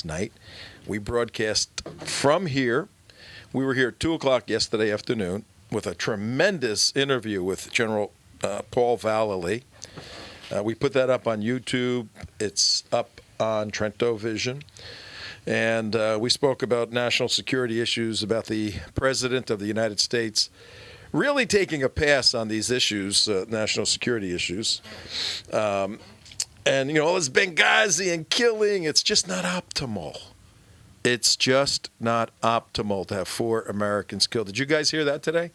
last night. We broadcast from here. We were here at 2 o'clock yesterday afternoon with a tremendous interview with General Paul Vallely. We put that up on YouTube. It's up on Trento Vision. And we spoke about national security issues, about the President of the United States really taking a pass on these issues, national security issues. And, all this Benghazi and killing, it's just not optimal. It's just not optimal to have 4 Americans killed. Did you guys hear that today?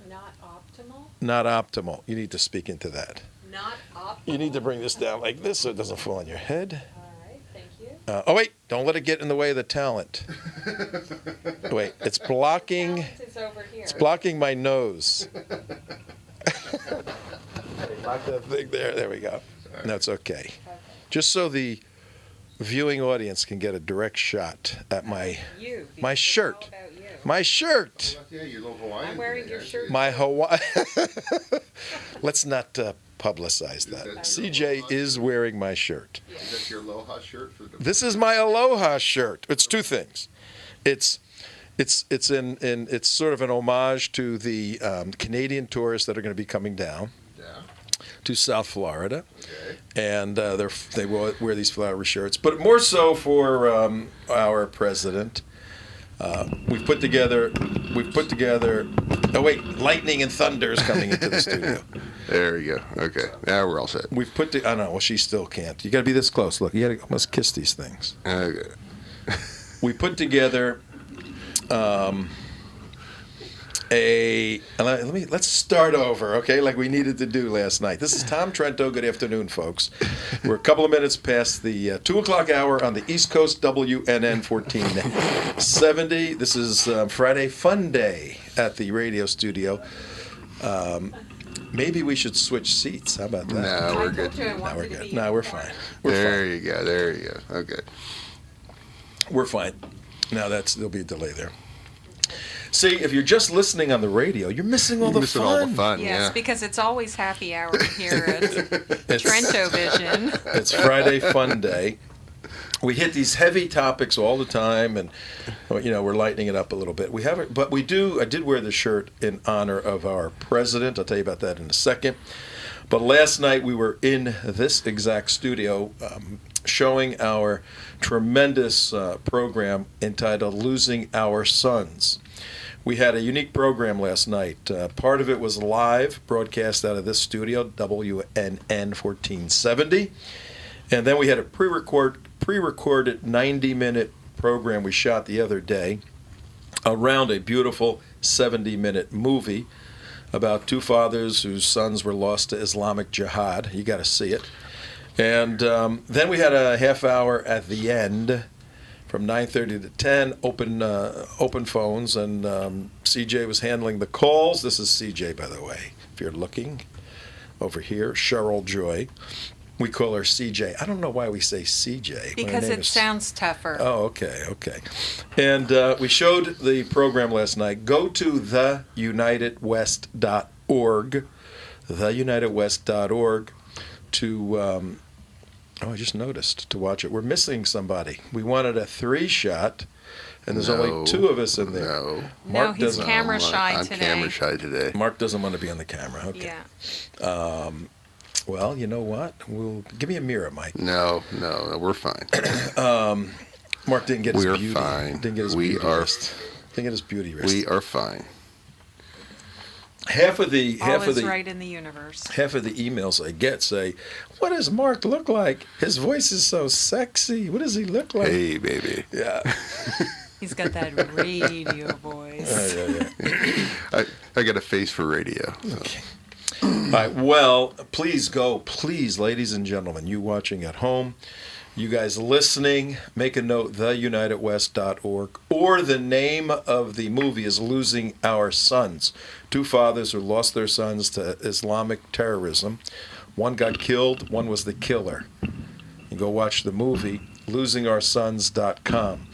Not optimal? Not optimal. You need to speak into that. Not optimal? You need to bring this down like this so it doesn't fall on your head. All right, thank you. Oh, wait. Don't let it get in the way of the talent. Wait. It's blocking. The talent is over here. It's blocking my nose. Lock that thing there. There we go. That's okay. Just so the viewing audience can get a direct shot at my shirt. My shirt. Yeah, your little Hawaiian. I'm wearing your shirt. My Hawaii. Let's not publicize that. CJ is wearing my shirt. Is that your Aloha shirt? This is my Aloha shirt. It's 2 things. It's sort of an homage to the Canadian tourists that are going to be coming down to South Florida, and they wear these flowery shirts. But more so for our president. We've put together. Oh wait, lightning and thunder is coming into the studio. There you go. Okay, now we're all set. We've put. Oh no, well she still can't. You got to be this close. Look, you got to almost kiss these things. Okay. We put together let's start over, okay, like we needed to do last night. This is Tom Trento. Good afternoon, folks. We're a couple of minutes past the 2 o'clock hour on the East Coast, WNN 1470. This is Friday Fun Day at the radio studio. Maybe we should switch seats. How about that? No, we're good. No, we're good. No, we're fine. There you go. Okay. We're fine. Now there'll be a delay there. See, if you're just listening on the radio, you're missing all the fun. Yes, because it's always happy hour here at Trento Vision. It's Friday Fun Day. We hit these heavy topics all the time, and we're lightening it up a little bit. But I did wear the shirt in honor of our president. I'll tell you about that in a second. But last night we were in this exact studio showing our tremendous program entitled Losing Our Sons. We had a unique program last night. Part of it was live, broadcast out of this studio, WNN 1470. And then we had a pre-recorded 90-minute program we shot the other day around a beautiful 70-minute movie about 2 fathers whose sons were lost to Islamic Jihad. You got to see it. And then we had a half hour at the end from 9:30 to 10, open phones, and CJ was handling the calls. This is CJ, by the way, if you're looking over here, Cheryl Joy. We call her CJ. I don't know why we say CJ. Because it sounds tougher. Oh, okay. And we showed the program last night. Go to theunitedwest.org, theunitedwest.org, to... I just noticed to watch it. We're missing somebody. We wanted a 3-shot, and there's only 2 of us in there. No, he's camera shy today. I'm camera shy today. Mark doesn't want to be on the camera. Okay. Yeah. Well, you know what? Give me a mirror, Mike. No, we're fine. Mark didn't get his beauty. We're fine. Didn't get his beauty rest. Didn't get his beauty rest. We are fine. Half of the right in the universe. Half of the emails I get say, "What does Mark look like? His voice is so sexy. What does he look like?" Hey, baby. Yeah. He's got that radio voice. Yeah. I got a face for radio. So. Okay. All right. Well, please, ladies and gentlemen, you watching at home, you guys listening, make a note, theunitedwest.org, or the name of the movie is Losing Our Sons. 2 fathers who lost their sons to Islamic terrorism. One got killed, one was the killer. You go watch the movie, losingoursons.com.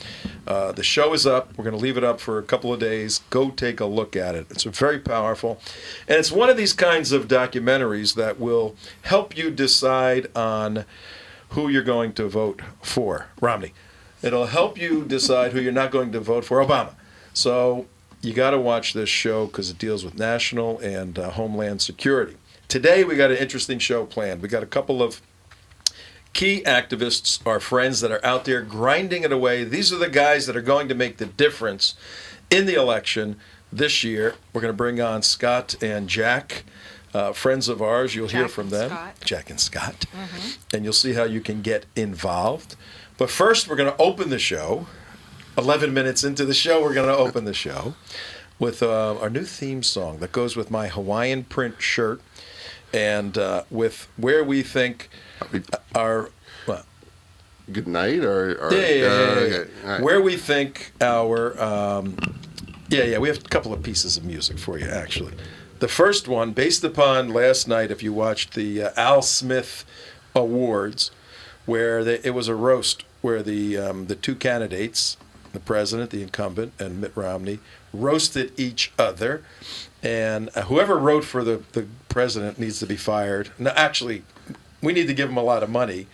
The show is up. We're going to leave it up for a couple of days. Go take a look at it. It's very powerful. And it's one of these kinds of documentaries that will help you decide on who you're going to vote for. Romney. It'll help you decide who you're not going to vote for. Obama. So you got to watch this show because it deals with national and homeland security. Today we got an interesting show planned. We got a couple of key activists, our friends that are out there grinding it away. These are the guys that are going to make the difference in the election this year. We're going to bring on Scott and Jack, friends of ours. You'll hear from them. Jack and Scott. And you'll see how you can get involved. But first, we're going to open the show. 11 minutes into the show, we're going to open the show with our new theme song that goes with my Hawaiian print shirt and with where we think our... What? Good night, or Yeah. okay. All right. Where we think our... we have a couple of pieces of music for you, actually. The first one, based upon last night, if you watched the Al Smith Awards, where it was a roast where the two candidates, the president, the incumbent, and Mitt Romney, roasted each other. And whoever wrote for the president needs to be fired. No, actually, we need to give him a lot of money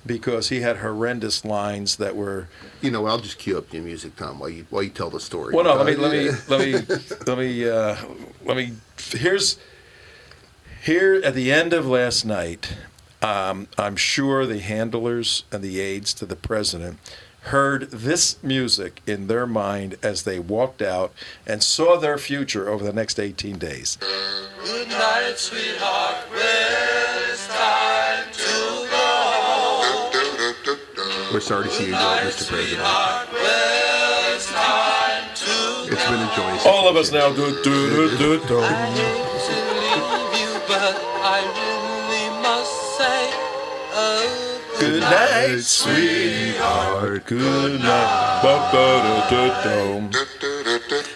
because he had horrendous lines that were... You know, I'll just cue up your music, Tom, while you tell the story. Well, no, let me. Here at the end of last night, I'm sure the handlers and the aides to the president heard this music in their mind as they walked out and saw their future over the next 18 days. Good night, sweetheart. Well, it's time to go. We're sorry to see you go, Mr. President. Well, it's time to It's been a joyous. All of us now do. I hate to leave you, but I really must say, oh, Good night, sweetheart. Good night. Ba-ba-da-da-dum.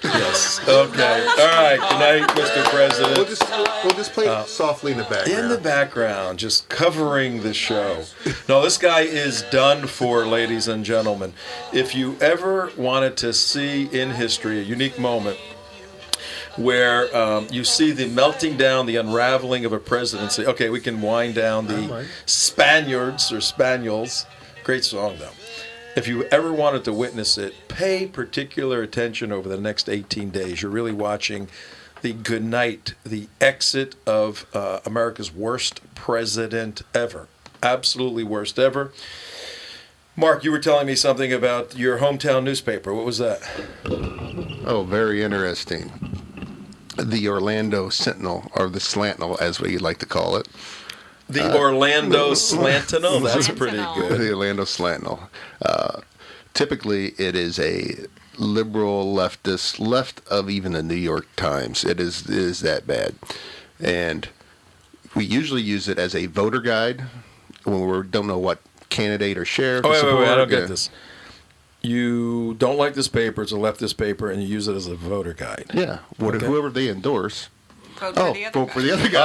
Yes. Okay. All right. Good night, Mr. President. We'll just play it softly in the background. In the background, just covering the show. No, this guy is done for, ladies and gentlemen. If you ever wanted to see in history a unique moment where you see the melting down, the unraveling of a presidency. Okay, we can wind down the Spaniards or Spaniels. Great song, though. If you ever wanted to witness it, pay particular attention over the next 18 days. You're really watching the goodnight, the exit of America's worst president ever. Absolutely worst ever. Mark, you were telling me something about your hometown newspaper. What was that? Oh, very interesting. The Orlando Sentinel, or the Slantinel, as we like to call it. The Orlando Slantinel? That's pretty Slantinel. good. The Orlando Slantinel. Typically, it is a liberal leftist, left of even the New York Times. It is that bad. And we usually use it as a voter guide when we don't know what candidate or sheriff to Wait, support. I don't get this. You don't like this paper, it's a leftist paper, and you use it as a voter guide. Yeah, Okay. whoever they endorse. Vote for the other vote guy. for the other guy.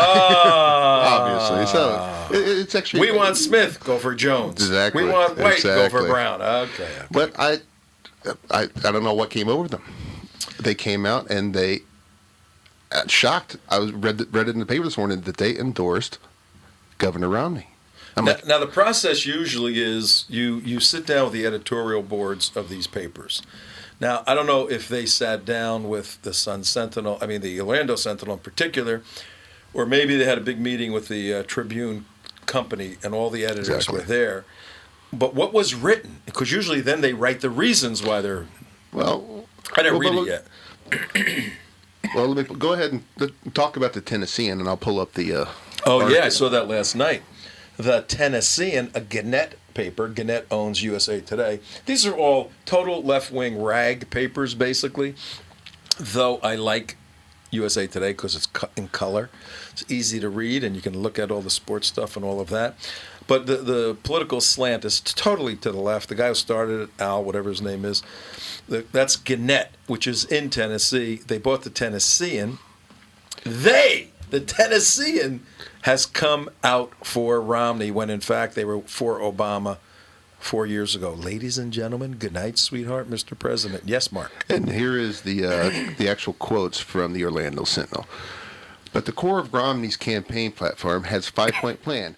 Obviously. So it's actually... We want Smith, go for Jones. Exactly. We want White, go for Exactly. Brown. Okay. But I don't know what came over them. They came out and they shocked. I read it in the paper this morning that they endorsed Governor Romney. Now, the process usually is you sit down with the editorial boards of these papers. Now, I don't know if they sat down with the the Orlando Sentinel in particular, or maybe they had a big meeting with the Tribune company and all the editors Exactly. were there. But what was written? Because usually then they write the reasons why they're... Well, I didn't read it yet. Well, let me go ahead and talk about the Tennessean, and I'll pull up the... Oh, article. yeah, I saw that last night. The Tennessean, a Gannett paper. Gannett owns USA Today. These are all total left-wing rag papers, basically. Though I like USA Today because it's in color. It's easy to read, and you can look at all the sports stuff and all of that. But the political slant is totally to the left. The guy who started it, Al, whatever his name is, that's Gannett, which is in Tennessee. They bought the Tennessean. The Tennessean has come out for Romney when, in fact, they were for Obama 4 years ago. Ladies and gentlemen, good night, sweetheart, Mr. President. Yes, Mark. And here is the actual quotes from the Orlando Sentinel. But the core of Romney's campaign platform has a 5-point plan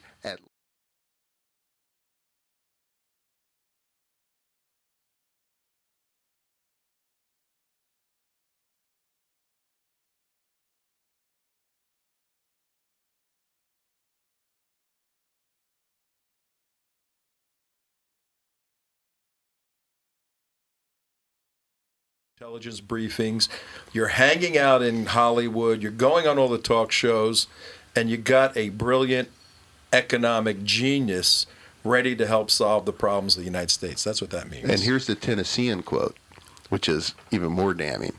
intelligence briefings, you're hanging out in Hollywood, you're going on all the talk shows, and you got a brilliant economic genius ready to help solve the problems of the United States. That's what that means. And here's the Tennessean quote, which is even more damning.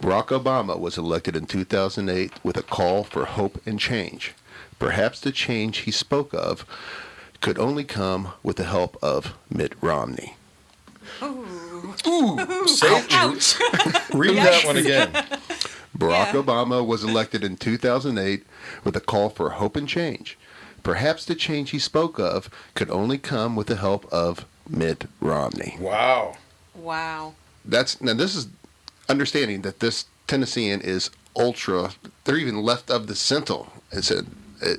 Barack Obama was elected in 2008 with a call for hope and change. Perhaps the change he spoke of could only come with the help of Mitt Romney. Ooh, say Ouch. read that one again. Barack Yeah. Obama was elected in 2008 with a call for hope and change. Perhaps the change he spoke of could only come with the help of Mitt Romney. Wow. Wow. Now this is understanding that this Tennessean is ultra. They're even left of the Sentinel.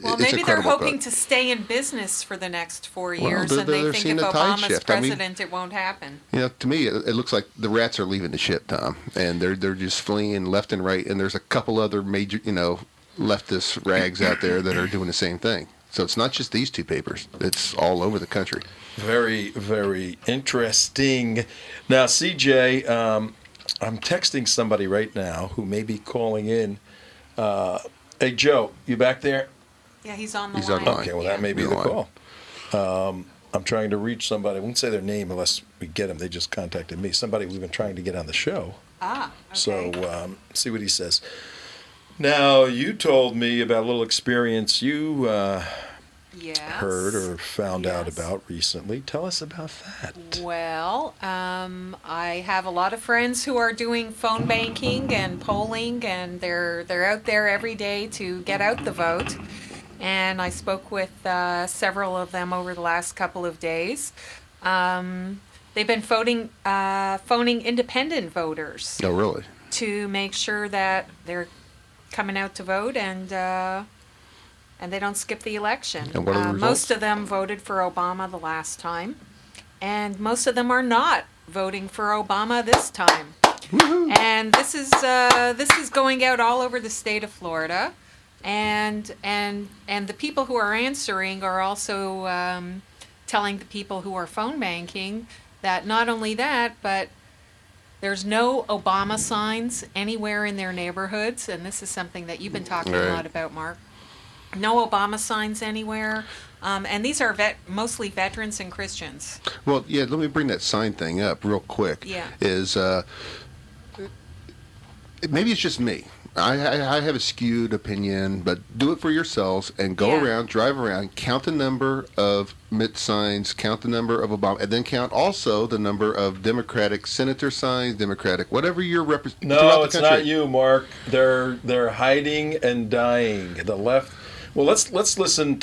Well, it's maybe they're incredible hoping quote. to stay in business for the next 4 Well, years, they're- and they they're think seeing if a tide Obama's shift. I mean- president, it won't happen. You know, to me, it looks like the rats are leaving the ship, Tom, and they're just fleeing left and right. And there's a couple other major, leftist rags out there that are doing the same thing. So it's not just these two papers; it's all over the country. Very, very interesting. Now, CJ, I'm texting somebody right now who may be calling in. Hey, Joe, you back there? Yeah, he's on the He's line. on the line. Okay, well, that may be You're the on. call. I'm trying to reach somebody. I won't say their name unless we get them. They just contacted me. Somebody we've been trying to get on the show. Ah, okay. So see what he says. Now, you told me about a little experience you Yes. heard or found out Yes. about recently. Tell us about that. Well, I have a lot of friends who are doing phone banking and polling, and they're out there every day to get out the vote. And I spoke with several of them over the last couple of days. They've been phoning independent voters Oh, really? to make sure that they're coming out to vote and they don't skip the election. And what are the results? Most of them voted for Obama the last time, and most of them are not voting for Obama this time. And this is going out all over the state of Florida, and the people who are answering are also telling the people who are phone banking that not only that, but there's no Obama signs anywhere in their neighborhoods, and this is something that you've been talking a Right. lot about, Mark. No Obama signs anywhere, and these are mostly veterans and Christians. Well, yeah. Let me bring that sign thing up real quick. Yeah. Maybe it's just me. I have a skewed opinion, but do it for yourselves and go Yeah. around, drive around, count the number of Mitt signs, count the number of Obama, and then count also the number of Democratic senator signs, Democratic whatever you're representing throughout No, the it's country. not you, Mark. They're hiding and dying. The left. Well, let's listen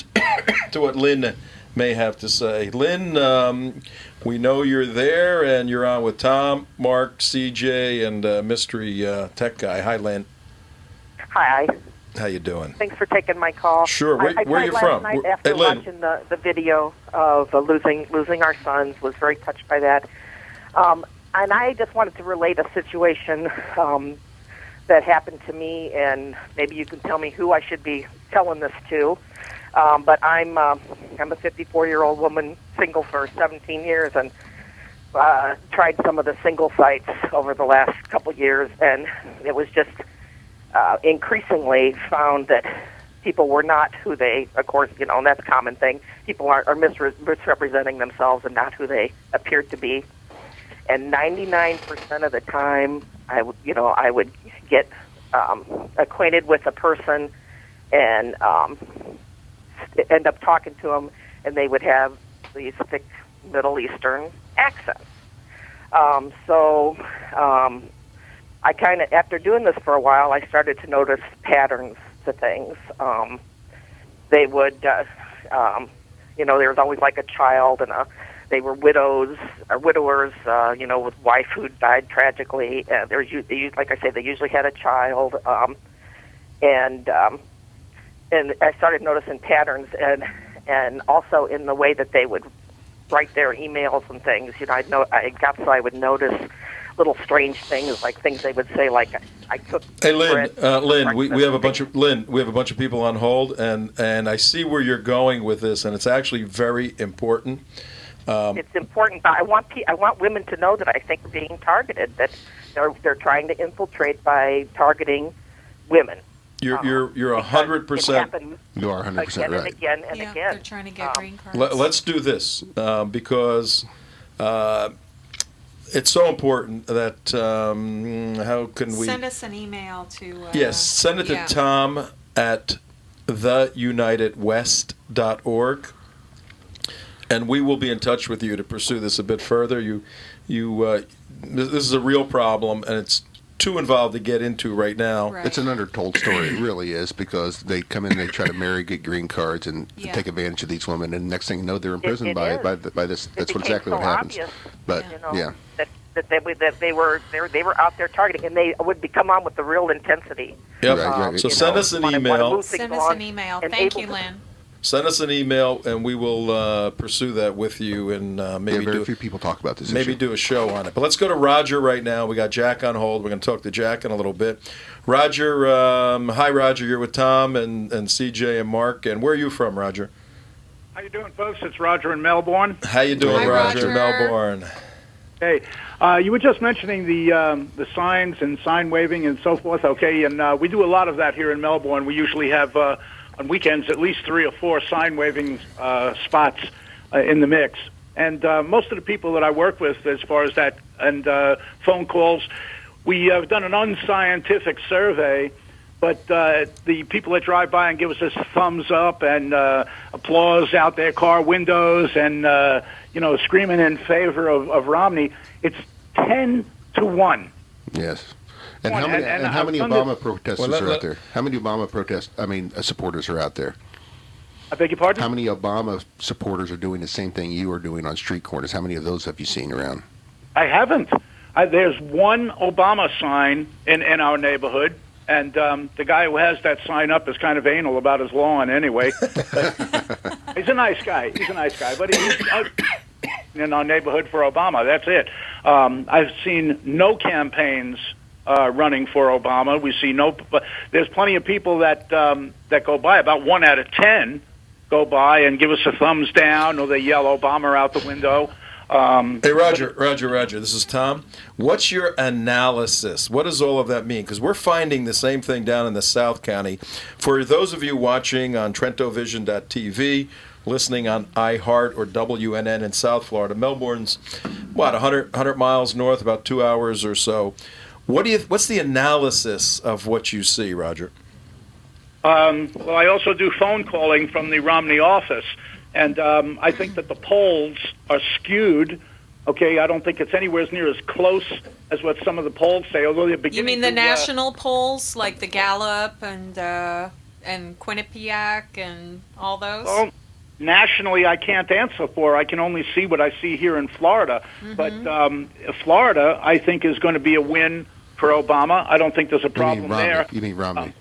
to what Lynn may have to say. Lynn, we know you're there, and you're on with Tom, Mark, CJ, and mystery tech guy. Hi, Lynn. Hi. How you doing? Thanks for taking my call. Sure. Where I you tried from? last night after Hey, Lynn. watching the video of losing our sons, was very touched by that. And I just wanted to relate a situation that happened to me, and maybe you can tell me who I should be telling this to. But I'm a 54-year-old woman, single for 17 years, and tried some of the single sites over the last couple years, and it was just increasingly found that people were not who they, of course, and that's a common thing. People are misrepresenting themselves and not who they appeared to be. And 99% of the time, I would get acquainted with a person and end up talking to them, and they would have these thick Middle Eastern accents. I kind of, after doing this for a while, I started to notice patterns to things. They would, there was always like a child, and they were widows or widowers, with wife who died tragically. Like I say, they usually had a child, and I started noticing patterns, and also in the way that they would write their emails and things. I would notice little strange things, like things they would say, like I cooked. Hey, Lynn. bread Lynn, we have a breakfast. bunch of Lynn. We have a bunch of people on hold, and I see where you're going with this, and it's actually very important. It's important, but I want women to know that I think we're being targeted. That they're trying to infiltrate by targeting women. You're Because 100%. it happens You are 100% again right. and again and Yeah, again. they're trying to get green cards. Let's do this because it's so important that how can we? Send us an email to. Yes, send it to yeah. Tom at theunitedwest.org, and we will be in touch with you to pursue this a bit further. This is a real problem, and it's too involved to get into right now. Right. It's an undertold story. It really is, because they come in, they try to marry, get green cards, and Yeah. take advantage of these women. And next thing you know, they're imprisoned It by is. this. It That's became exactly so what happens. obvious, But you know, yeah, that they were out there targeting, and they would come on with the real intensity. Yep. Right. So You send know, us an wanna email. move things Send us along an email. and Thank able you, to- Lynn. Send us an email, and we will pursue that with you, and maybe very do few people talk about this maybe issue. do a show on it. But let's go to Roger right now. We got Jack on hold. We're going to talk to Jack in a little bit. Roger, hi Roger. You're with Tom and CJ and Mark. And where are you from, Roger? How you doing, folks? It's Roger in Melbourne. How you doing, Hi, Roger? Roger. Melbourne. Hey, you were just mentioning the signs and sign waving and so forth. Okay, and we do a lot of that here in Melbourne. We usually have on weekends at least 3 or 4 sign waving spots in the mix. And most of the people that I work with, as far as that, and phone calls, we have done an unscientific survey. But the people that drive by and give us a thumbs up and applause out their car windows and screaming in favor of Romney, it's 10-1. Yes. And Well, how many and how many I've Obama done protesters Well, are out there? How many Obama supporters are out there? I beg your pardon? How many Obama supporters are doing the same thing you are doing on street corners? How many of those have you seen around? I haven't. There's one Obama sign in our neighborhood, and the guy who has that sign up is kind of anal about his lawn anyway. He's a nice guy. But he's in our neighborhood for Obama. That's it. I've seen no campaigns running for Obama. We see no. But there's plenty of people that go by. About 1 out of 10 go by and give us a thumbs down, or they yell Obama out the window. Hey, Roger. This is Tom. What's your analysis? What does all of that mean? Because we're finding the same thing down in the South County. For those of you watching on TrentoVision.tv, listening on iHeart or WNN in South Florida, Melbourne's, 100 miles north, about 2 hours or so. What's the analysis of what you see, Roger? Well, I also do phone calling from the Romney office, and I think that the polls are skewed. Okay, I don't think it's anywhere near as close as what some of the polls say. Although they're beginning. You mean the to, national polls, like the Gallup and Quinnipiac and all those? Well, nationally, I can't answer for. I can only see what I see here in Florida. Mm-hmm. But Florida, I think, is going to be a win for Obama. I don't think there's a problem there. You mean Romney?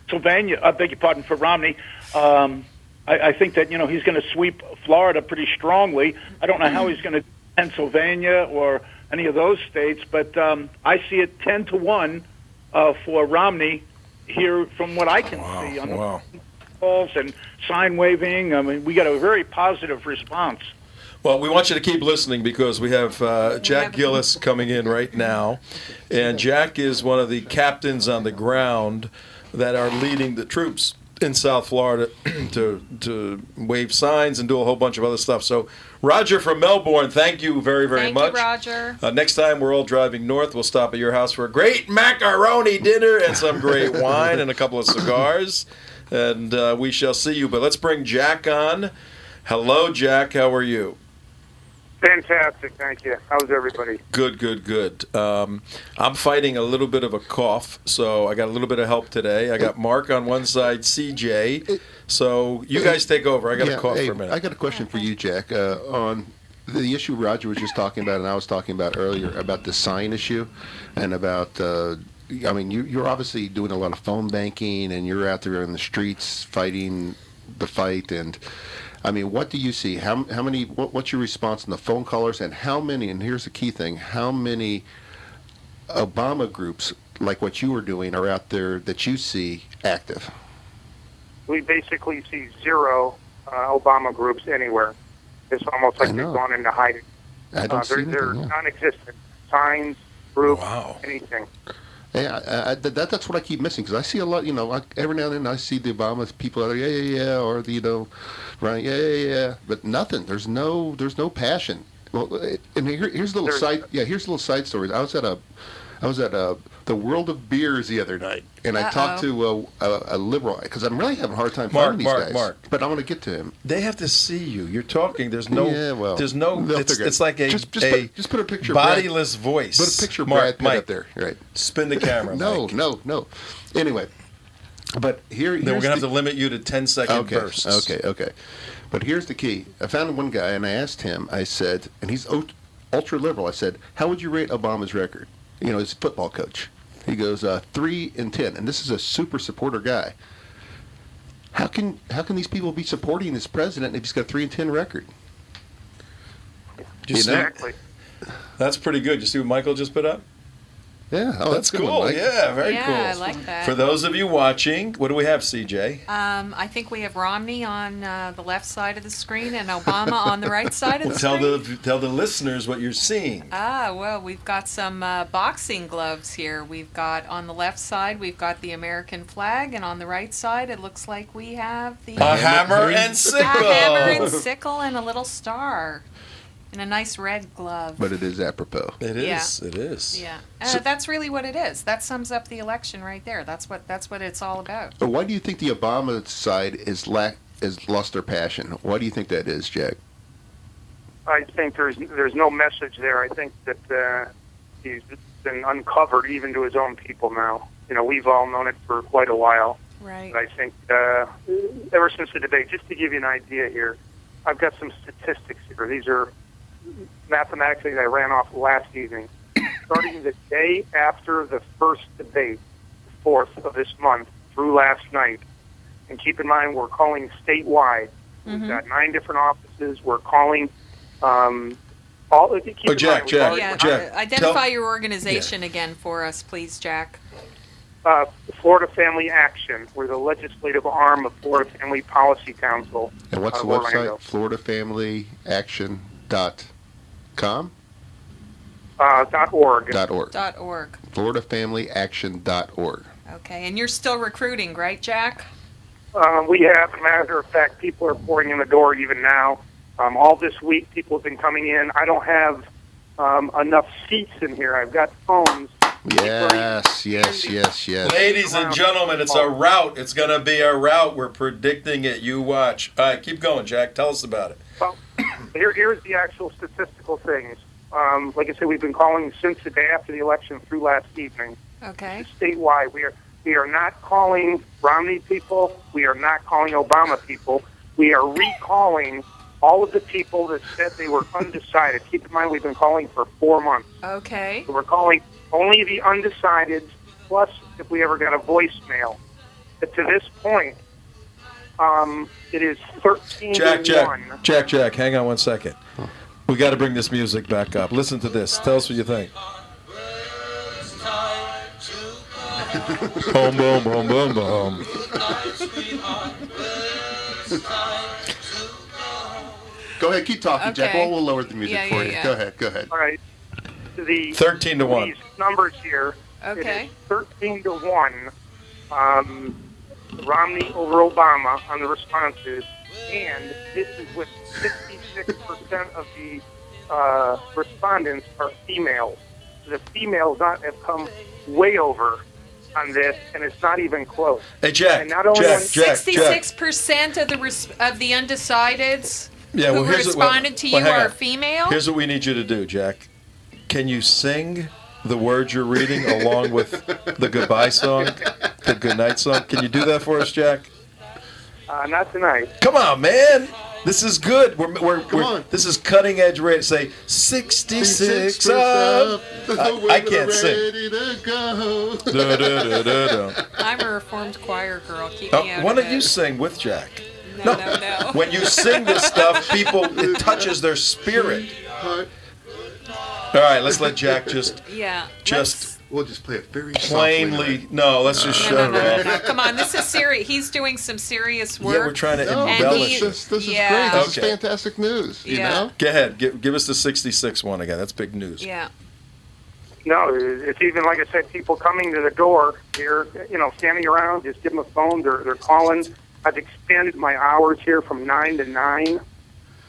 Pennsylvania, I beg your pardon, for Romney. I think that he's going to sweep Florida pretty strongly. I don't know how he's going to Pennsylvania or any of those states, but I see it 10-1 for Romney here, from what I can see on the calls and sign waving. I mean, we got a very positive response. Well, we want you to keep listening because we have Jack Gillis coming in right now. And Jack is one of the captains on the ground that are leading the troops in South Florida to wave signs and do a whole bunch of other stuff. So, Roger from Melbourne, thank you very, very much. Thank you, Roger. Next time we're all driving north, we'll stop at your house for a great macaroni dinner and some great wine and a couple of cigars. And we shall see you. But let's bring Jack on. Hello, Jack. How are you? Fantastic, thank you. How's everybody? Good. I'm fighting a little bit of a cough, so I got a little bit of help today. I got Mark on one side, CJ. So you guys take over. I got a cough for a minute. I got a question for you, Jack, on the issue Roger was just talking about and I was talking about earlier about the sign issue and about you're obviously doing a lot of phone banking and you're out there in the streets fighting the fight. And I mean, what do you see? How many? What's your response on the phone callers? And how many? And here's the key thing: how many Obama groups like what you were doing are out there that you see active? We basically see zero Obama groups anywhere. It's almost I like they've know. gone into hiding. I don't see They're anything. Yeah. non-existent. Signs, proof, Wow. anything. Yeah, that's what I keep missing because I see a lot. Every now and then I see the Obama people out there, yeah, or the right, yeah, but nothing. There's no passion. Well, and here's a little here's a little side story. I was at the World of Beers the other night, and I talked to a liberal because I'm really having a hard time finding these guys. Mark. But I want to get to him. They have to see you. You're talking. There's no. Yeah, well, there's no. they'll It's, figure it. it's like a Just put a picture. bodiless voice. Put a picture of Mark, Brad Pitt Mike, up there. Right. Spin the camera. No, Mike. no. Anyway, but here's Then we're gonna have to limit you to 10-second bursts. Okay. But here's the key. I found one guy and I asked him. I said, and he's ultra liberal. I said, how would you rate Obama's record? His football coach. He goes 3 in 10, and this is a super supporter guy. How can these people be supporting this president if he's got a 3 in 10 record? Exactly. That's pretty good. You see what Michael just put up? Yeah, That's a good cool. one, Mike. Yeah, very cool. Yeah, I like that. For those of you watching, what do we have, CJ? I think we have Romney on the left side of the screen and Obama on the right side of the Tell screen. tell the listeners what you're seeing. Well, we've got some boxing gloves here. We've got on the left side, we've got the American flag, and on the right side, it looks like we have the A hammer and sickle. hammer and sickle and a little star, and a nice red glove. But it is apropos. It is. Yeah. It is. Yeah, So- that's really what it is. That sums up the election right there. That's what it's all about. Why do you think the Obama side has lost their passion? Why do you think that is, Jack? I think there's no message there. I think that he's been uncovered even to his own people now. We've all known it for quite a while. Right. But I think ever since the debate, just to give you an idea here, I've got some statistics here. These are mathematically that I ran off last evening. Starting the day after the first debate, the 4th of this month, through last night, and keep in mind we're calling statewide. We've got 9 different offices. We're calling all. Jack, Yeah, Jack, identify your organization again for us, please, Jack. Florida Family Action. We're the legislative arm of Florida Family Policy Council. And what's the Orlando. website? FloridaFamilyAction.com? .org. .org. .org. FloridaFamilyAction.org. Okay, and you're still recruiting, right, Jack? We have, as a matter of fact, people are pouring in the door even now. All this week, people have been coming in. I don't have enough seats in here. I've got phones. Yes. Ladies and gentlemen, it's a rout. It's going to be a rout. We're predicting it. You watch. All right, keep going, Jack. Tell us about it. Well, here's the actual statistical things. Like I said, we've been calling since the day after the election through last evening. Okay. Statewide, we are not calling Romney people. We are not calling Obama people. We are recalling all of the people that said they were undecided. Keep in mind, we've been calling for 4 months. Okay. So we're calling only the undecided, plus if we ever got a voicemail. But to this point, it is 13 to 1. Jack, hang on one second. We got to bring this music back up. Listen to this. Tell us what you think. Boom, boom, boom, boom, boom. Go ahead, keep talking, Jack. Okay. We'll lower the music for you. Yeah. Go ahead. All right. The 13 to 1. These numbers here. Okay. It is 13 to 1. Romney over Obama on the responses, and this is with 66% of the respondents are females. The females have come way over on this, and it's not even close. Hey, Jack, And not only Jack. 66% of the undecideds Yeah, well, who here's responded to you hang are on. female. Here's what we need you to do, Jack. Can you sing the words you're reading along with the goodbye song, the goodnight song? Can you do that for us, Jack? Not tonight. Come on, man. This is good. Come on. This is cutting edge radio. Say 66 up. I can't sing. Ready to go. Da, da, da, da, da. I'm a reformed choir girl. Keep me out Why of don't it. you sing with Jack? No. When you sing this stuff, it touches their spirit. All right, let's let Jack just Yeah. We'll just play it very softly. Plainly, no. Let's just No, shut no, it no, off. no, no. Come on, this is serious. He's doing some serious work. Yeah, we're trying to No, embellish it. this is Yeah. great. This is Okay. fantastic news. You Yeah. know? Go ahead. Give us the 66 one again. That's big news. Yeah. No, it's even, like I said, people coming to the door here, standing around, just give them a phone. They're calling. I've expanded my hours here from 9 to 9.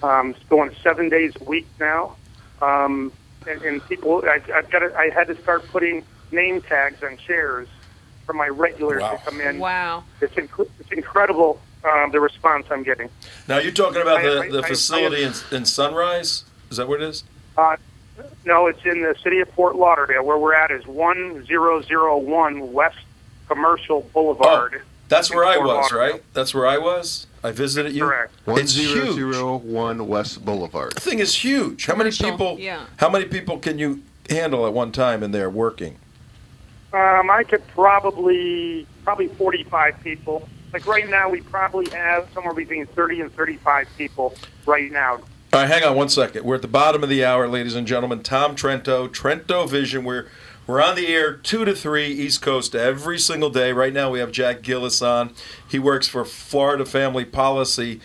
It's going 7 days a week now. And people, I had to start putting name tags on chairs for my regulars Wow. to come in. Wow. It's incredible, the response I'm getting. Now you're talking about I- the I- facility in Sunrise. Is that what it is? No, it's in the city of Fort Lauderdale. Where we're at is 1001 West Commercial Boulevard. That's where I Fort was, Lauderdale. right? That's where I was. I visited you. Correct. It's huge. 1001 West Boulevard. The thing is huge. How many Commercial, people? yeah. How many people can you handle at one time in there working? I could probably 45 people. Like right now, we probably have somewhere between 30 and 35 people right now. All right, hang on one second. We're at the bottom of the hour, ladies and gentlemen. Tom Trento, Trento Vision. We're on the air 2 to 3 East Coast every single day. Right now we have Jack Gillis on. He works for Florida Family Policy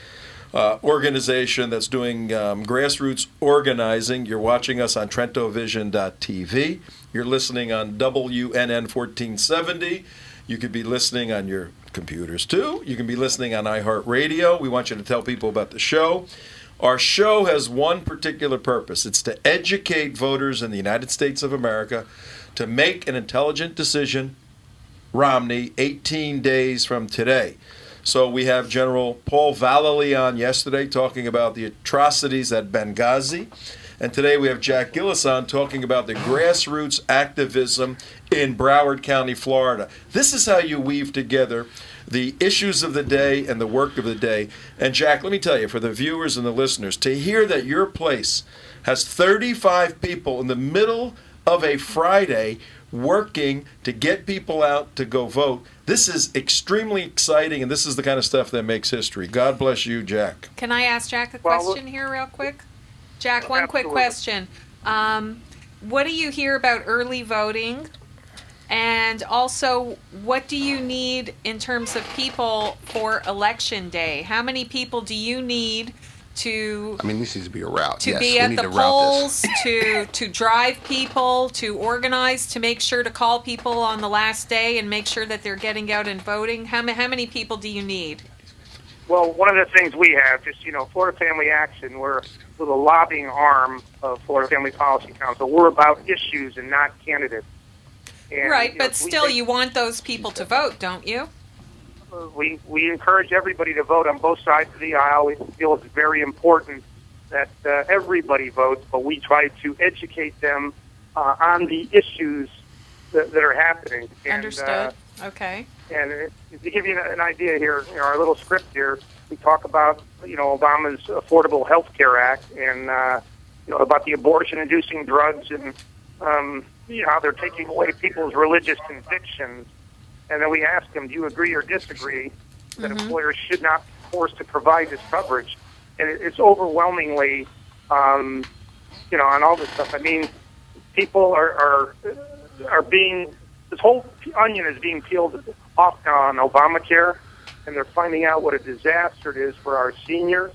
organization that's doing grassroots organizing. You're watching us on TrentoVision.tv. You're listening on WNN 1470. You could be listening on your computers too. You can be listening on iHeartRadio. We want you to tell people about the show. Our show has one particular purpose. It's to educate voters in the United States of America to make an intelligent decision, Romney, 18 days from today. So we have General Paul Vallely on yesterday talking about the atrocities at Benghazi. And today we have Jack Gillis on talking about the grassroots activism in Broward County, Florida. This is how you weave together the issues of the day and the work of the day. And Jack, let me tell you, for the viewers and the listeners, to hear that your place has 35 people in the middle of a Friday working to get people out to go vote, this is extremely exciting, and this is the kind of stuff that makes history. God bless you, Jack. Can I ask Jack a Well, question here real quick? Jack, one quick Absolutely. question. What do you hear about early voting? And also, what do you need in terms of people for Election Day? How many people do you need to I mean, this needs to be a route. to Yes, be we at need the to route this. polls, to drive people, to organize, to make sure to call people on the last day and make sure that they're getting out and voting? How many people do you need? Well, one of the things we have, just, Florida Family Action, we're the lobbying arm of Florida Family Policy Council. We're about issues and not candidates. And, Right, we but still, think- you want those people to vote, don't you? we encourage everybody to vote on both sides of the aisle. We feel it's very important that everybody votes, but we try to educate them on the issues that are happening. And, Understood. Okay. And to give you an idea here, our little script here, we talk about Obama's Affordable Health Care Act and about the abortion-inducing drugs and how they're taking away people's religious convictions. And then we ask them, do you agree or disagree that employers should not be forced to provide this coverage? And it's overwhelmingly, on all this stuff. I mean, people are being, this whole onion is being peeled off on Obamacare, and they're finding out what a disaster it is for our seniors,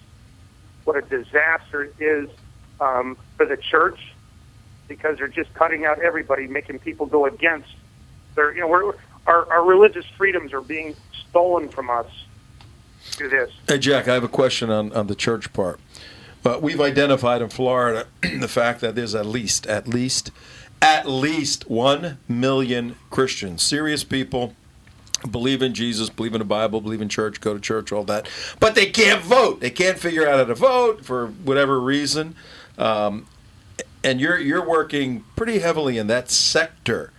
what a disaster it is for the church, because they're just cutting out everybody, making people go against their, our religious freedoms are being stolen from us through this. Hey, Jack, I have a question on the church part. We've identified in Florida the fact that there's at least 1 million Christians, serious people, believe in Jesus, believe in the Bible, believe in church, go to church, all that. But they can't vote. They can't figure out how to vote for whatever reason. And you're working pretty heavily in that sector.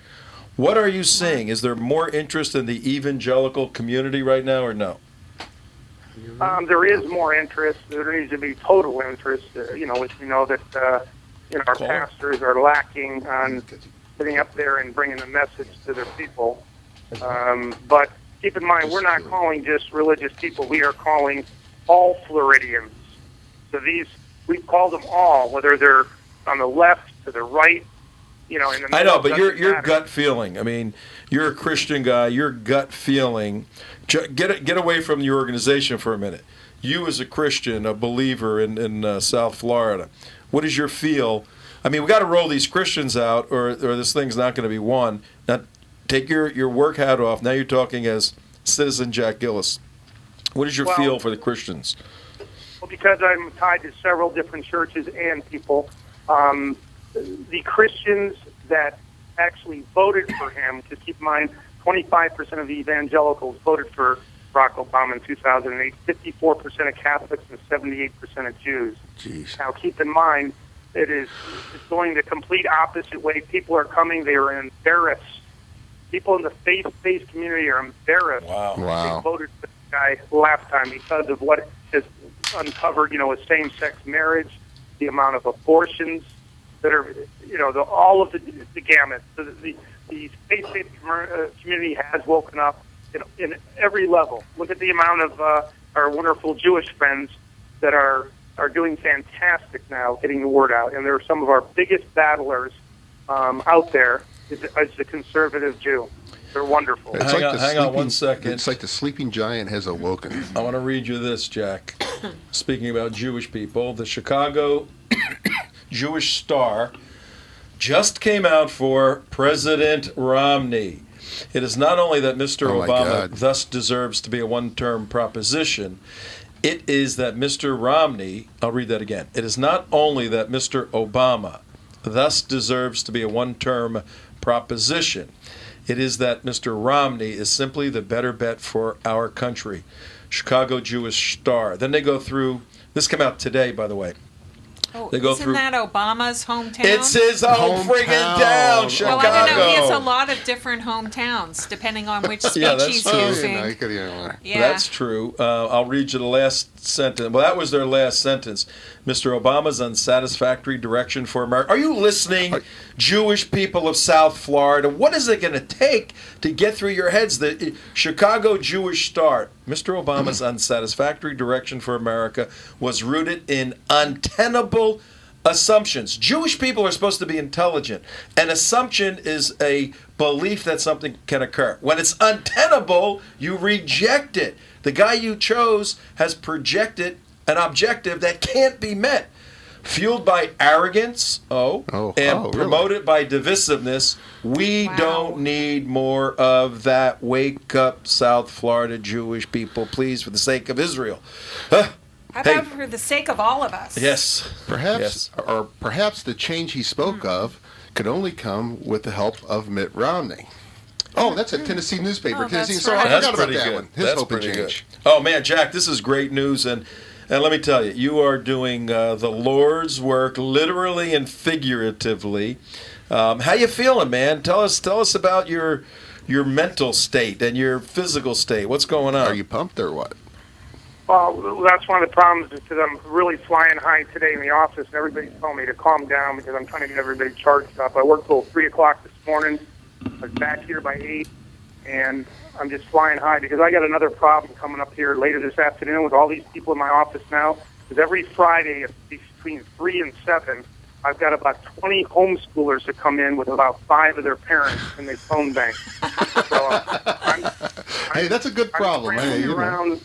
What are you seeing? Is there more interest in the evangelical community right now or no? There is more interest. There needs to be total interest. We know that our pastors are lacking on getting up there and bringing the message to their people. But keep in mind, we're not calling just religious people. We are calling all Floridians. So we've called them all, whether they're on the left, to the right, In the I know, middle but your doesn't matter. gut feeling. I mean, you're a Christian guy. Your gut feeling. Get away from the organization for a minute. You as a Christian, a believer in South Florida, what is your feel? I mean, we got to roll these Christians out, or this thing's not going to be won. Now, take your work hat off. Now you're talking as citizen Jack Gillis. What is your feel for the Christians? Well, because I'm tied to several different churches and people, the Christians that actually voted for him, because keep in mind, 25% of the evangelicals voted for Barack Obama in 2008, 54% of Catholics, and 78% of Jews. Jeez. Now, keep in mind, it's going the complete opposite way. People are coming, they are embarrassed. People in the faith-based community are embarrassed. Wow. Wow. They voted for this guy last time because of what has uncovered, with same-sex marriage, the amount of abortions that are, all of the gamut. The faith-based community has woken up in every level. Look at the amount of our wonderful Jewish friends that are doing fantastic now, getting the word out. And they're some of our biggest battlers out there is the conservative Jew. They're wonderful. Hang on 1 second. It's like the sleeping giant has awoken. I want to read you this, Jack. Speaking about Jewish people, the Chicago Jewish Star just came out for President Romney. It is not only that Mr. Oh, my Obama God. thus deserves to be a one-term proposition, it is that Mr. Romney, I'll read that again. It is not only that Mr. Obama thus deserves to be a one-term proposition, it is that Mr. Romney is simply the better bet for our country. Chicago Jewish Star. Then they go through, this came out today, by the way. Oh, They go isn't through- that Obama's hometown? It's his own friggin' Hometown. town, Chicago. Well, I don't know. He has a lot of different hometowns, depending on which speech Yeah, that's he's true. using. Yeah. That's true. I'll read you the last sentence. Well, that was their last sentence. Mr. Obama's unsatisfactory direction for America. Are you listening, Jewish people of South Florida? What is it going to take to get through your heads? The Chicago Jewish Star. Mr. Obama's unsatisfactory direction for America was rooted in untenable assumptions. Jewish people are supposed to be intelligent. An assumption is a belief that something can occur. When it's untenable, you reject it. The guy you chose has projected an objective that can't be met. Fueled by arrogance, and really? promoted by divisiveness, we Wow. don't need more of that. Wake up, South Florida Jewish people, please, for the sake of Israel. How Hey. about for the sake of all of us? Yes. Perhaps the change he spoke of could only come with the help of Mitt Romney. Oh, that's a Tennessee newspaper. Oh, Tennessee. that's So right. I That's forgot about pretty that good. one. His That's hope and pretty change. good. Oh man, Jack, this is great news, and let me tell you, you are doing the Lord's work, literally and figuratively. How you feeling, man? Tell us about your mental state and your physical state. What's going on? Are you pumped or what? Well, that's one of the problems is because I'm really flying high today in the office, and everybody's telling me to calm down because I'm trying to get everybody charged up. I worked till 3 o'clock this morning. I was back here by 8, and I'm just flying high because I got another problem coming up here later this afternoon with all these people in my office now. Because every Friday between 3 and 7, I've got about 20 homeschoolers that come in with about 5 of their parents in their phone bank. So Hey, that's a good I'm problem. Hey, scrambling you know. around,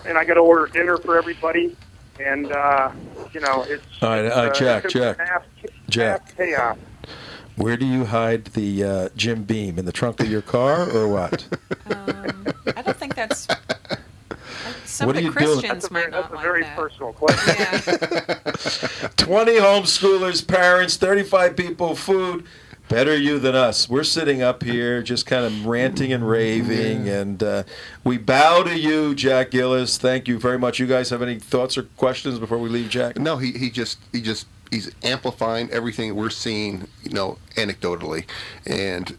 and I got to order dinner for everybody, and it's All right, Jack, it's Jack, half Jack. chaos. Where do you hide the Jim Beam? In the trunk of your car or what? I don't think that's. Some What of are the you doing? Christians That's might not a like very that. personal question. Yeah. 20 homeschoolers, parents, 35 people, food. Better you than us. We're sitting up here just kind of ranting and raving, and we bow to you, Jack Gillis. Thank you very much. You guys have any thoughts or questions before we leave, Jack? No, he's amplifying everything we're seeing, anecdotally, and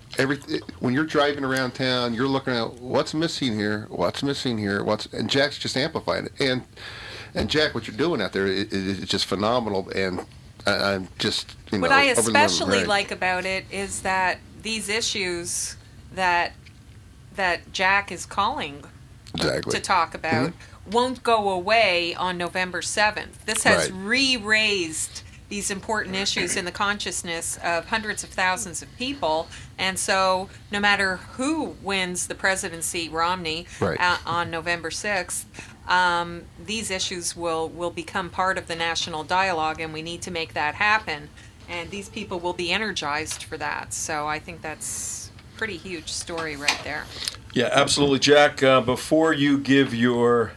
when you're driving around town, you're looking at what's missing here, and Jack's just amplifying it. And Jack, what you're doing out there is just phenomenal, and I'm just What I over the moon. especially Right. like about it is that these issues that Jack is calling Exactly. to talk about won't go away on November 7th. This has Right. re-raised these important issues in the consciousness of hundreds of thousands of people. And so no matter who wins the presidency, Romney, Right. on November 6th, these issues will become part of the national dialogue, and we need to make that happen. And these people will be energized for that. So I think that's a pretty huge story right there. Yeah, absolutely, Jack. Before you give your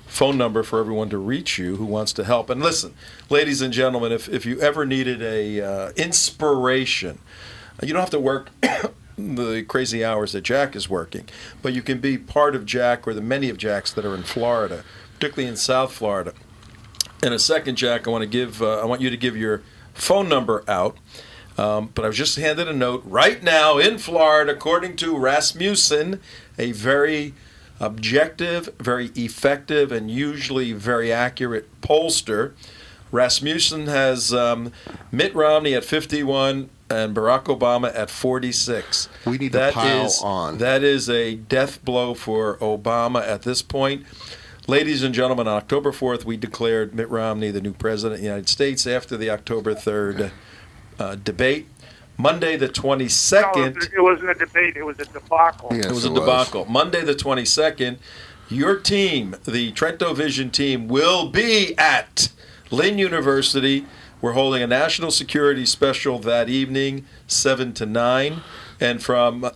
phone number for everyone to reach you who wants to help, and listen, ladies and gentlemen, if you ever needed a inspiration, you don't have to work the crazy hours that Jack is working, but you can be part of Jack or the many of Jacks that are in Florida, particularly in South Florida. In a second, Jack, I want you to give your phone number out. But I was just handed a note right now in Florida, according to Rasmussen, a very objective, very effective, and usually very accurate pollster. Rasmussen has Mitt Romney at 51 and Barack Obama at 46. We need to pile on. That is a death blow for Obama at this point. Ladies and gentlemen, on October 4th, we declared Mitt Romney the new president of the United States after the October 3rd debate. Monday the 22nd. No, it wasn't a debate. It was a debacle. Yes, it was a debacle. Monday the 22nd, your team, the Trento Vision team, will be at Lynn University. We're holding a national security special that evening, 7 to 9. And from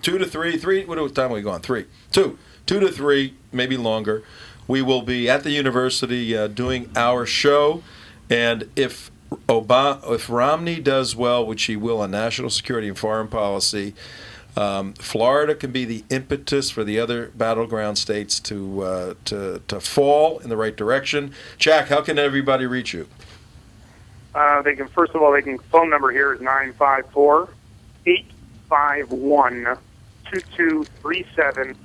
2 to 3, what time are we going? 3. 2 to 3, maybe longer. We will be at the university doing our show. And if Romney does well, which he will on national security and foreign policy, Florida can be the impetus for the other battleground states to fall in the right direction. Jack, how can everybody reach you? They can phone number here is 954-851-2237.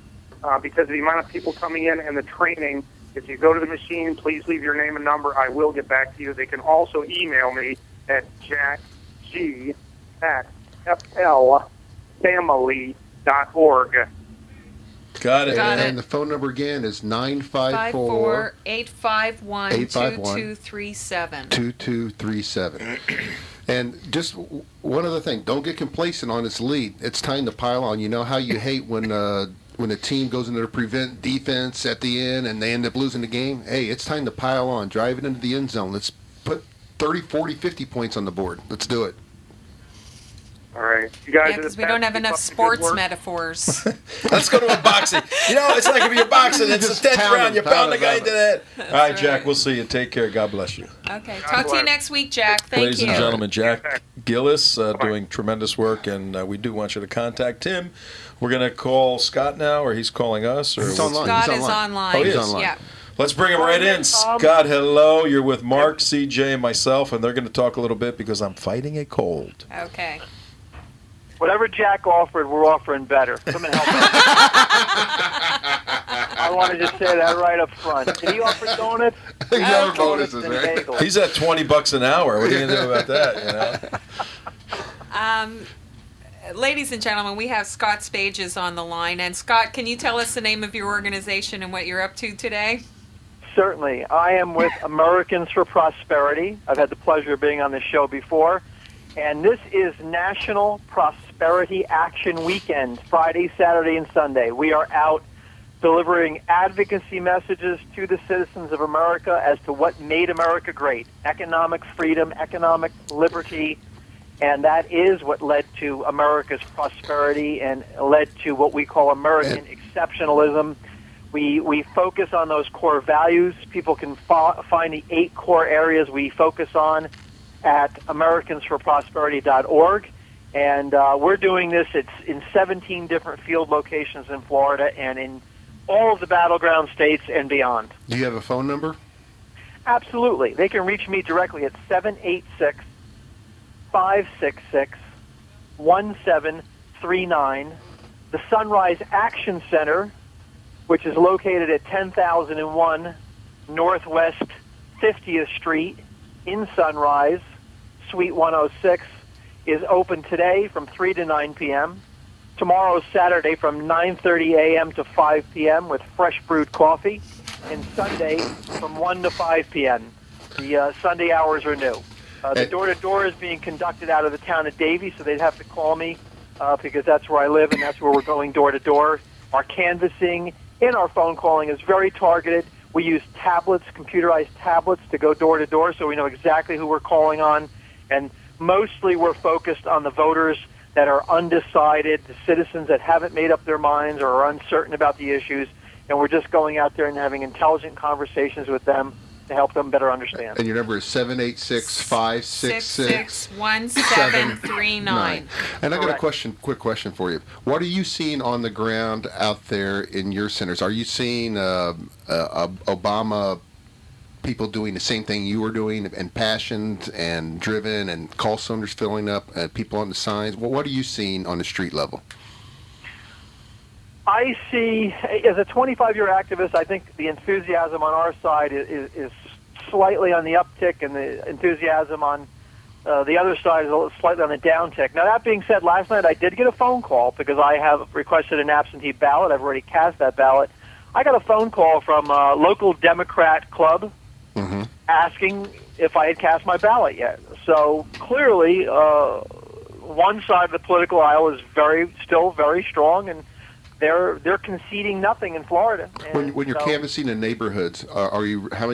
Because of the amount of people coming in and the training, if you go to the machine, please leave your name and number. I will get back to you. They can also email me at jackg@flfamily.org. Got it. And the phone number again is 954-851-2237. 2237. And just one other thing, don't get complacent on this lead. It's time to pile on. You know how you hate when a team goes into the prevent defense at the end and they end up losing the game? Hey, it's time to pile on. Drive it into the end zone. Let's put 30, 40, 50 points on the board. Let's do it. All right. You guys, Yeah, because we don't have enough sports metaphors. Let's go to a boxing. It's like if you're boxing, it's the 10th round. You pound the guy into that. All right, Jack, we'll see you. Take care. God bless you. Okay. Talk to you next week, Jack. Thank Ladies you. and gentlemen, Jack Gillis doing tremendous work, and we do want you to contact him. We're going to call Scott now, or he's calling us? Or He's online. Scott is online. Oh, he is? Online. Yeah. Let's bring him right in. Scott, hello. You're with Mark, CJ, and myself, and they're going to talk a little bit because I'm fighting a cold. Okay. Whatever Jack offered, we're offering better. Come and help us. I want to just say that right up front. Did he offer donuts? He never Donuts bonuses, and right? bagels. He's at $20 an hour. What are you going to do about that, Ladies and gentlemen, we have Scott Spages on the line. And Scott, can you tell us the name of your organization and what you're up to today? Certainly. I am with Americans for Prosperity. I've had the pleasure of being on this show before. And this is National Prosperity Action Weekend, Friday, Saturday, and Sunday. We are out delivering advocacy messages to the citizens of America as to what made America great: economic freedom, economic liberty, and that is what led to America's prosperity and led to what we call American exceptionalism. We focus on those core values. People can find the 8 core areas we focus on at americansforprosperity.org. And we're doing this. It's in 17 different field locations in Florida and in all of the battleground states and beyond. Do you have a phone number? Absolutely. They can reach me directly at 786-566-1739. The Sunrise Action Center, which is located at 10,001 Northwest 50th Street in Sunrise, Suite 106, is open today from 3 to 9 p.m. Tomorrow, Saturday, from 9:30 a.m. to 5 p.m. with fresh brewed coffee, and Sunday from 1 to 5 p.m. The Sunday hours are new. The door-to-door is being conducted out of the town of Davie, so they'd have to call me because that's where I live and that's where we're going door-to-door. Our canvassing and our phone calling is very targeted. We use tablets, computerized tablets, to go door-to-door, so we know exactly who we're calling on. And mostly we're focused on the voters that are undecided, the citizens that haven't made up their minds or are uncertain about the issues, and we're just going out there and having intelligent conversations with them to help them better understand. And your number is 786-566-1739. And I got a Correct. quick question for you. What are you seeing on the ground out there in your centers? Are you seeing Obama people doing the same thing you were doing, and passioned and driven, and call centers filling up, people on the signs? Well, what are you seeing on the street level? I see, as a 25-year activist, I think the enthusiasm on our side is slightly on the uptick, and the enthusiasm on the other side is slightly on the downtick. Now, that being said, last night I did get a phone call because I have requested an absentee ballot. I've already cast that ballot. I got a phone call from a local Democrat club asking if I had cast my ballot yet. So clearly, one side of the political aisle is still very strong, and they're conceding nothing in Florida. And When you're so- canvassing in neighborhoods, are you how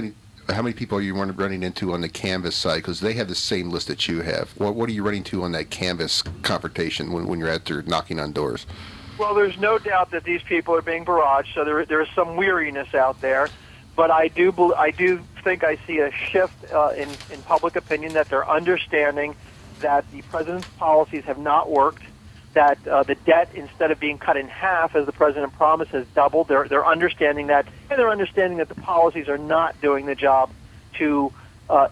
many people are you running into on the canvas side? Because they have the same list that you have. What are you running to on that canvas confrontation when you're out there knocking on doors? Well, there's no doubt that these people are being barraged, so there is some weariness out there. But I do think I see a shift in public opinion, that they're understanding that the president's policies have not worked, that the debt, instead of being cut in half, as the president promised, has doubled. They're understanding that, and they're understanding that the policies are not doing the job to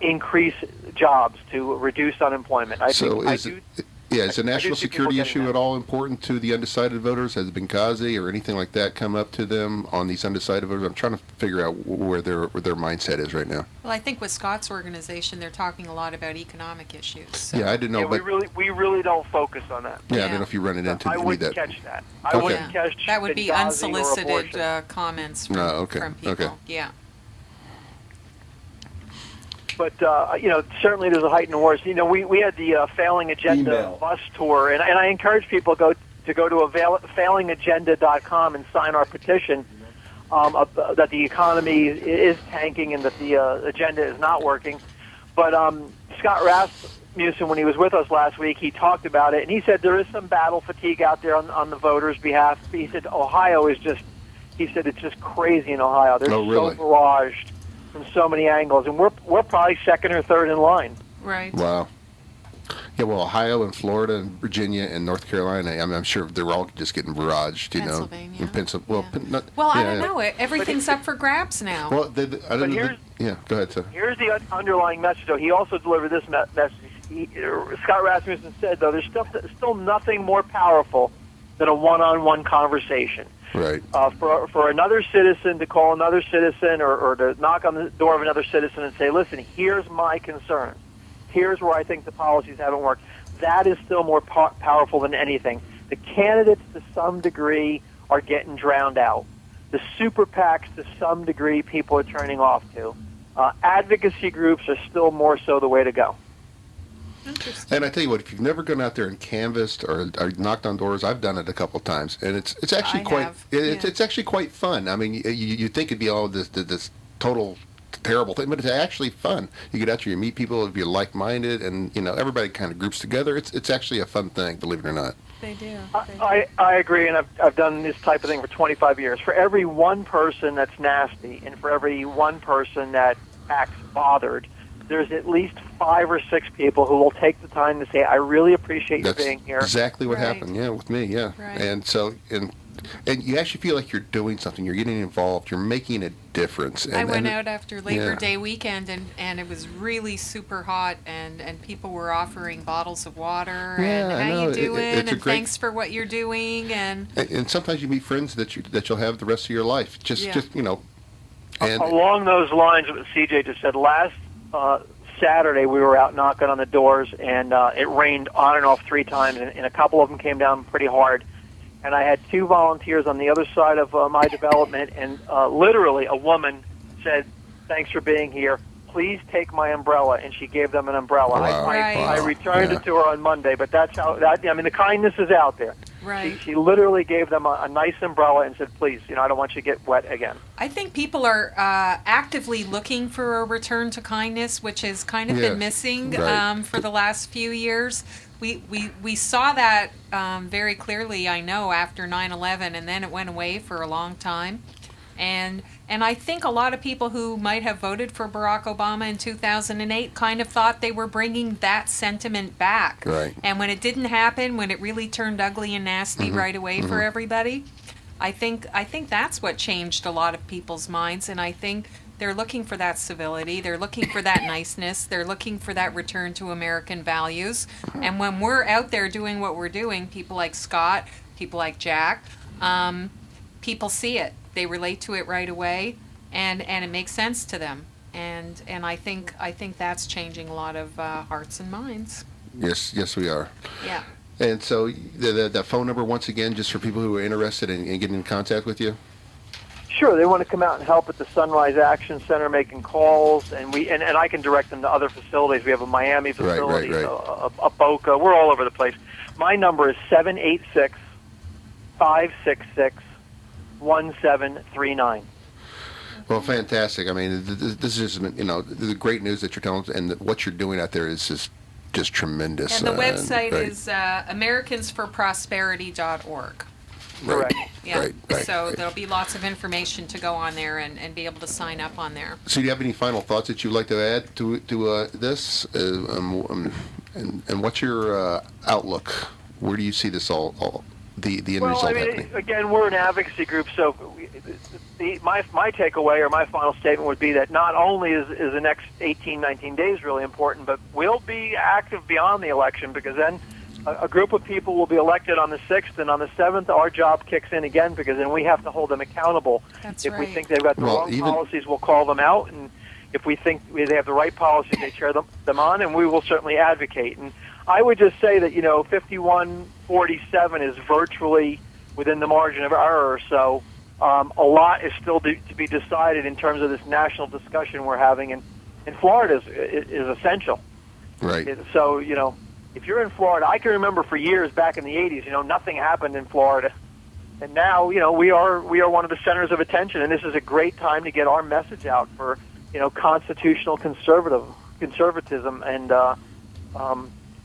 increase jobs, to reduce unemployment. Is the national security issue at all important to the undecided voters? Has Benghazi or anything like that come up to them on these undecided voters? I'm trying to figure out where their mindset is right now. Well, I think with Scott's organization, they're talking a lot about economic issues. So. Yeah, I didn't know, Yeah, but we really don't focus on that. I Yeah. don't know if you run it into I any of wouldn't that. catch that. I Okay. wouldn't catch That would be Benghazi or unsolicited abortion. comments from, Okay, from people. okay. Yeah. But certainly there's a heightened awareness. We had the Failing Agenda Email. bus tour, and I encourage people to go to failingagenda.com and sign our petition that the economy is tanking and that the agenda is not working. But Scott Rasmussen, when he was with us last week, he talked about it, and he said there is some battle fatigue out there on the voters' behalf. He said Ohio is just, it's just crazy in Ohio. They're Oh, really? so barraged from so many angles, and we're probably second or third in line. Right. Wow. Yeah, well, Ohio and Florida and Virginia and North Carolina, I'm sure they're all just getting barraged, Pennsylvania. In Pennsylvania. Yeah. Well, I don't know. Everything's up for grabs now. Well, I don't know. Yeah, go ahead, sir. Here's the underlying message, though. He also delivered this message. Scott Rasmussen said, though, there's still nothing more powerful than a one-on-one conversation. Right. For another citizen to call another citizen or to knock on the door of another citizen and say, listen, here's my concern. Here's where I think the policies haven't worked. That is still more powerful than anything. The candidates, to some degree, are getting drowned out. The super PACs, to some degree, people are turning off to. Advocacy groups are still more so the way to go. Interesting. And I tell you what, if you've never gone out there and canvassed or knocked on doors, I've done it a couple of times, and it's actually it's actually quite fun. I mean, you think it'd be all this total terrible thing, but it's actually fun. You get out there, you meet people, if you're like-minded, and everybody kind of groups together. It's actually a fun thing, believe it or not. They do. I agree, and I've done this type of thing for 25 years. For every one person that's nasty, and for every one person that acts bothered, there's at least 5 or 6 people who will take the time to say, I really appreciate you being here. That's exactly what Right. happened, with me, yeah. Right. And so, and you actually feel like you're doing something, you're getting involved, you're making a difference. I went out after Labor yeah. Day weekend, and it was really super hot, and people were offering bottles of water, Yeah, I and how know. you doing, It's a and great- thanks for what you're doing, and And sometimes you meet friends that you'll have the rest of your life. Just and Along those lines, what CJ just said, last Saturday we were out knocking on the doors, and it rained on and off 3 times, and a couple of them came down pretty hard. And I had 2 volunteers on the other side of my development, and literally a woman said, thanks for being here, please take my umbrella, and she gave them an umbrella. Wow. Right. I returned Yeah. it to her on Monday, but that's how, the kindness is out there. Right. She literally gave them a nice umbrella and said, please, I don't want you to get wet again. I think people are actively looking for a return to kindness, which has kind of Yes, been missing right. for the last few years. We saw that very clearly, I know, after 9/11, and then it went away for a long time. And I think a lot of people who might have voted for Barack Obama in 2008 kind of thought they were bringing that sentiment back. Right. And when it didn't happen, when it really turned ugly and nasty right away for everybody, I think that's what changed a lot of people's minds. And I think they're looking for that civility. They're looking for that niceness. They're looking for that return to American values. And when we're out there doing what we're doing, people like Scott, people like Jack, people see it. They relate to it right away, and it makes sense to them. And I think that's changing a lot of hearts and minds. Yes, we are. Yeah. And so the phone number, once again, just for people who are interested in getting in contact with you? Sure, they want to come out and help at the Sunrise Action Center making calls, and I can direct them to other facilities. We have a Miami facility, right. A Boca. We're all over the place. My number is 786-566-1739. Well, fantastic. I mean, this is, the great news that you're telling, and what you're doing out there is just tremendous. And the website great. is americansforprosperity.org. Correct. Yeah. Right. So there'll be lots of information to go on there and be able to sign up on there. So, do you have any final thoughts that you'd like to add to this? And what's your outlook? Where do you see this all the end result happening? Again, we're an advocacy group, so my takeaway or my final statement would be that not only is the next 18, 19 days really important, but we'll be active beyond the election, because then a group of people will be elected on the 6th, and on the 7th our job kicks in again, because then we have to hold them accountable. That's if we right. think they've got the wrong policies, we'll call them out, and if we think they have the right policies, they cheer them on, and we will certainly advocate. And I would just say that 51-47 is virtually within the margin of error. So a lot is still to be decided in terms of this national discussion we're having, and Florida is essential. Right. So if you're in Florida, I can remember for years back in the 80s, nothing happened in Florida, and now we are one of the centers of attention, and this is a great time to get our message out for constitutional conservatism and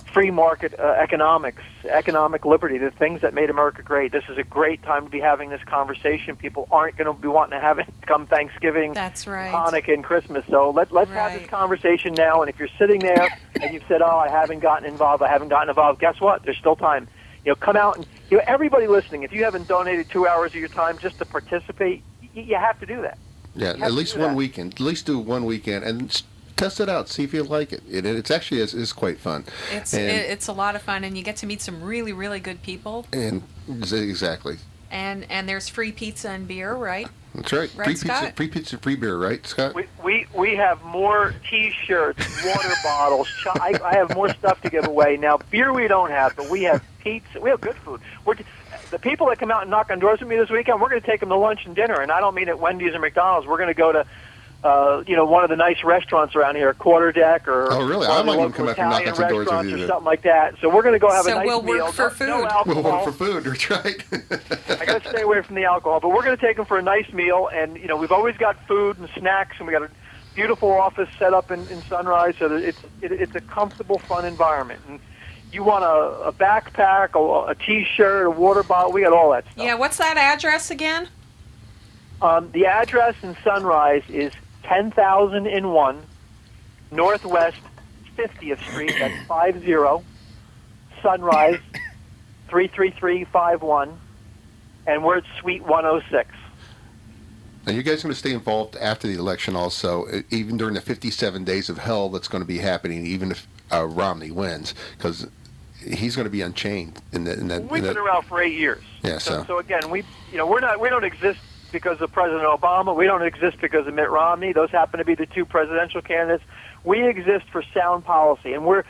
free market economics, economic liberty, the things that made America great. This is a great time to be having this conversation. People aren't going to be wanting to have it come Thanksgiving, That's right. Hanukkah, and Christmas. So let's have this conversation now. And if you're sitting there and you've said, I haven't gotten involved, guess what? There's still time. Come out and, everybody listening, if you haven't donated 2 hours of your time just to participate, you have to do that. Yeah, at least one weekend. At least do one weekend and test it out. See if you like it. It's actually is quite fun. It's a lot of fun, and you get to meet some really, really good people. And exactly. And there's free pizza and beer, right? That's right. Right, Free pizza, free beer, right, Scott? We have more T-shirts, water bottles. I have more stuff to give away now. Beer we don't have, but we have pizza. We have good food. The people that come out and knock on doors with me this weekend, we're going to take them to lunch and dinner, and I don't mean at Wendy's or McDonald's. We're going to go to one of the nice restaurants around here, Quarter Deck, or oh really? I might even come out and knock on some doors with you. Or something like that. So we're going to go have a nice meal. So we'll work for food. No alcohol. We'll work for food. That's right. I got to stay away from the alcohol, but we're going to take them for a nice meal, and we've always got food and snacks, and we got a beautiful office set up in Sunrise, so that it's a comfortable, fun environment. And you want a backpack, a T-shirt, a water bottle, we got all that stuff. Yeah, what's that address again? The address in Sunrise is 10,001 Northwest 50th Street. That's 50 Sunrise 33351, and we're at Suite 106. Now, you guys are going to stay involved after the election also, even during the 57 days of hell that's going to be happening, even if Romney wins, because he's going to be unchained. We've been around for 8 years. Yeah, so again, we don't exist because of President Obama. We don't exist because of Mitt Romney. Those happen to be the two presidential candidates. We exist for sound policy, and we're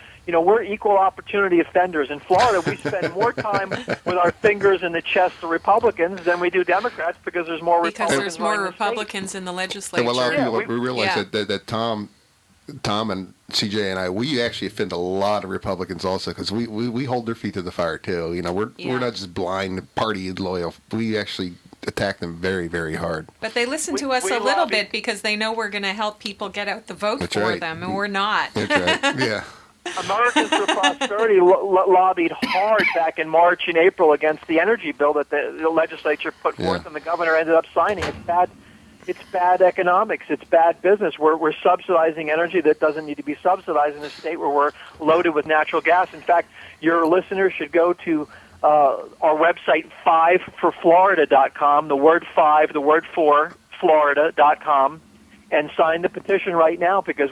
equal opportunity offenders. In Florida, we spend more time with our fingers in the chest of Republicans than we do Democrats, because there's more Republicans. Because there's more Republicans in the legislature. Well, a lot of people realize that Tom Tom and CJ and I, we actually offend a lot of Republicans also because we hold their feet to the fire too. You know, we're not just blind party loyal. We actually attack them very, very hard. But they listen to us we a little lobby- bit because they know we're going to help people get out the vote That's for right. them, and we're not. That's right. Yeah. Americans for Prosperity lobbied hard back in March and April against the energy bill that the legislature put forth, and the governor ended up signing. It's bad. It's bad economics. It's bad business. We're subsidizing energy that doesn't need to be subsidized in a state where we're loaded with natural gas. In fact, your listeners should go to our website, 5forflorida.com, the word 5, the word 4, Florida.com, and sign the petition right now, because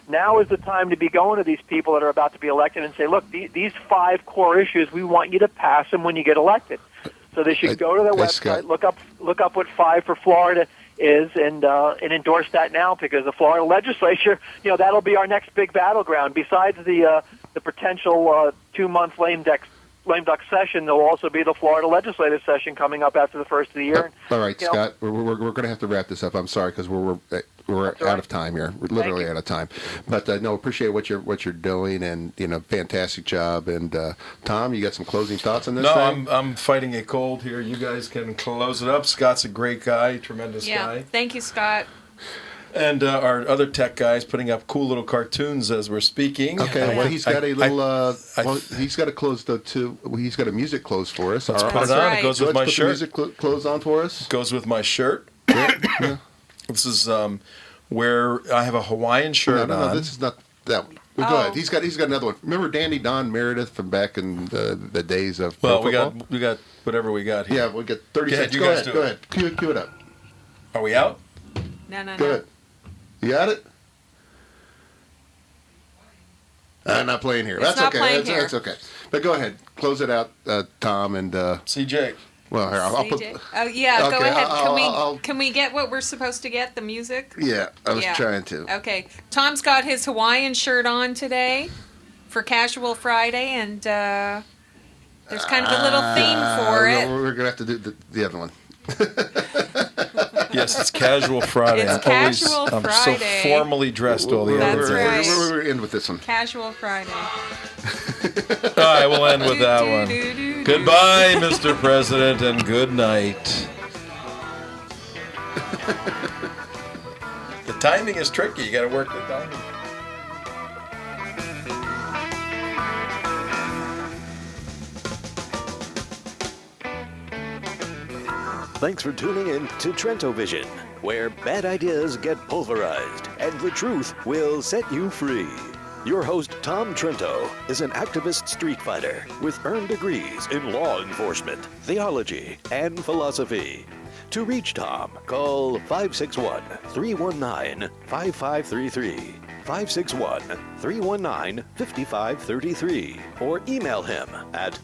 now is the time to be going to these people that are about to be elected and say, look, these 5 core issues, we want you to pass them when you get elected. So they should go to their website, look up what 5 for Florida is, and endorse that now, because the Florida legislature, that'll be our next big battleground. Besides the potential 2-month lame duck session, there'll also be the Florida legislative session coming up after the first of the year. All right, Scott, we're going to have to wrap this up. I'm sorry because we're out of time here. We're literally out of time. But no, appreciate what you're doing, and fantastic job. And Tom, you got some closing thoughts on this? No, thing? I'm fighting a cold here. You guys can close it up. Scott's a great guy, tremendous guy. Thank you, Scott. And our other tech guys putting up cool little cartoons as we're speaking. Okay, well, he's got a little. He's got a close too. He's got a music close for us. Let's put it on. right. It goes with my Put shirt. the music close on for us. Goes with my shirt. Yeah. This is where I have a Hawaiian shirt No, on. this is not that one. Well, go ahead. He's got another one. Remember Danny Don Meredith from back in the days of Well, pro we got whatever we got here. Yeah, we got 30 Go ahead, seconds. you Go guys ahead. do Go it. ahead. Cue it up. Are we out? No. Go ahead. You got it? I'm not playing here. It's That's not okay. playing here. That's okay. But go ahead. Close it out, Tom, and CJ. well, here, I'll put. CJ. Oh yeah, go Okay, ahead. Can we get what we're supposed to get? The music? Yeah, I was Yeah. trying to. Okay. Tom's got his Hawaiian shirt on today for Casual Friday, and there's kind of a little theme for it. We're gonna have to do the other one. Yes, it's Casual Friday. It's I'm Casual I'm Friday. so formally dressed all the That's other days. right. We're gonna end with this one. Casual Friday. All right, we'll end with that one. Do-do-do-do-do. Goodbye, Mr. President, and good night. The timing is tricky. You got to work the timing. Thanks for tuning in to Trento Vision, where bad ideas get pulverized and the truth will set you free. Your host, Tom Trento, is an activist street fighter with earned degrees in law enforcement, theology, and philosophy. To reach Tom, call 561-319-5533, 561-319-5533, or email him at